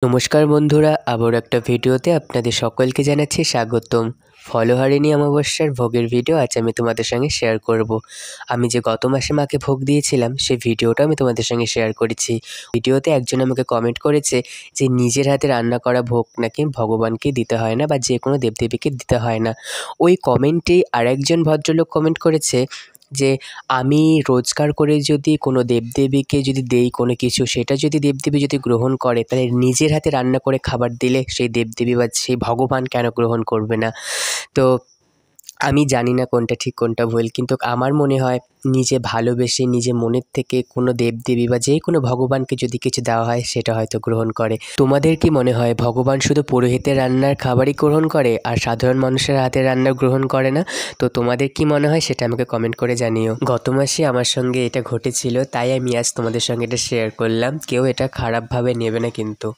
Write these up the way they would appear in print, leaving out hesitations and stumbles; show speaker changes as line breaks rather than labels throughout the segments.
নমস্কার বন্ধুরা, আবার একটা ভিডিওতে আপনাদের সকলকে জানাচ্ছি স্বাগতম। ফলহারিণী অমাবস্যার ভোগের ভিডিও আজ আমি তোমাদের সঙ্গে শেয়ার করব। আমি যে গত মাসে মাকে ভোগ দিয়েছিলাম সেই ভিডিওটা আমি তোমাদের সঙ্গে শেয়ার করেছি। ভিডিওতে একজন আমাকে কমেন্ট করেছে যে নিজের হাতে রান্না করা ভোগ নাকি ভগবানকে দিতে হয় না বা যে কোনো দেবদেবীকে দিতে হয় না। ওই কমেন্টেই আরেকজন ভদ্রলোক কমেন্ট করেছে যে আমি রোজগার করে যদি কোনো দেবদেবীকে যদি দেই কোনো কিছু, সেটা যদি দেবদেবী যদি গ্রহণ করে, তাহলে নিজের হাতে রান্না করে খাবার দিলে সেই দেবদেবী বা সেই ভগবান কেন গ্রহণ করবে না? তো আমি জানি না কোনটা ঠিক কোনটা ভুল, কিন্তু আমার মনে হয় নিজে ভালোবেসে নিজে মনের থেকে কোনো দেবদেবী বা যে কোনো ভগবানকে যদি কিছু দেওয়া হয় সেটা হয়তো গ্রহণ করে। তোমাদের কি মনে হয় ভগবান শুধু পুরোহিতের রান্নার খাবারই গ্রহণ করে আর সাধারণ মানুষের হাতের রান্না গ্রহণ করে না? তো তোমাদের কি মনে হয় সেটা আমাকে কমেন্ট করে জানিও। গত মাসে আমার সঙ্গে এটা ঘটেছিল, তাই আমি আজ তোমাদের সঙ্গে এটা শেয়ার করলাম। কেউ এটা খারাপভাবে নেবে না, কিন্তু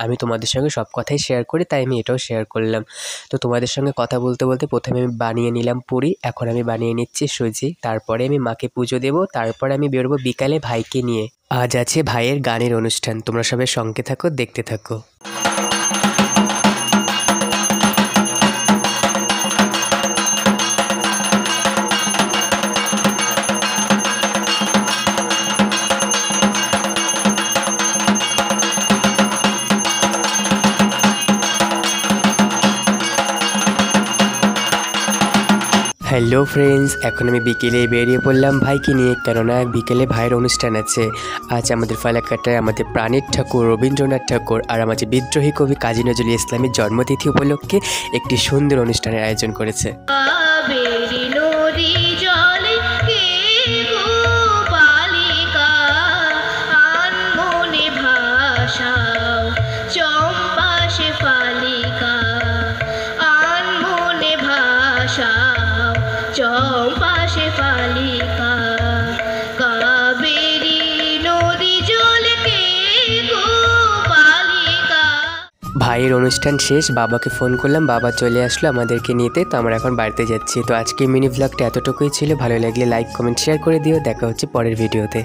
আমি তোমাদের সঙ্গে সব কথাই শেয়ার করি, তাই আমি এটাও শেয়ার করলাম। তো তোমাদের সঙ্গে কথা বলতে বলতে প্রথমে আমি বানিয়ে নিলাম পুরি, এখন আমি বানিয়ে নিচ্ছি সুজি। তারপরে আমি মাকে পুজো দেবো, তারপরে আমি বেরোবো বিকালে ভাইকে নিয়ে। আজ আছে ভাইয়ের গানের অনুষ্ঠান, তোমরা সবাই সঙ্গে থাকো, দেখতে থাকো। হ্যালো ফ্রেন্ডস, এখন আমি বিকেলে বেরিয়ে পড়লাম ভাইকে নিয়ে, কেননা বিকেলে ভাইয়ের অনুষ্ঠান আছে। আজ আমাদের ফালাকাটায় আমাদের প্রাণের ঠাকুর রবীন্দ্রনাথ ঠাকুর আর আমাদের বিদ্রোহী কবি কাজী নজরুল ইসলামের জন্মতিথি উপলক্ষে একটি সুন্দর অনুষ্ঠানের আয়োজন করেছে। ভাইয়ের অনুষ্ঠান শেষ, বাবাকে ফোন করলাম, বাবা চলে আসলো আমাদেরকে নিতে। তো আমরা এখন বাড়িতে যাচ্ছি। তো আজকে মিনি ভ্লগটা এতটুকুই ছিল। ভালো লাগলে লাইক কমেন্ট শেয়ার করে দিও। দেখা হচ্ছে পরের ভিডিওতে।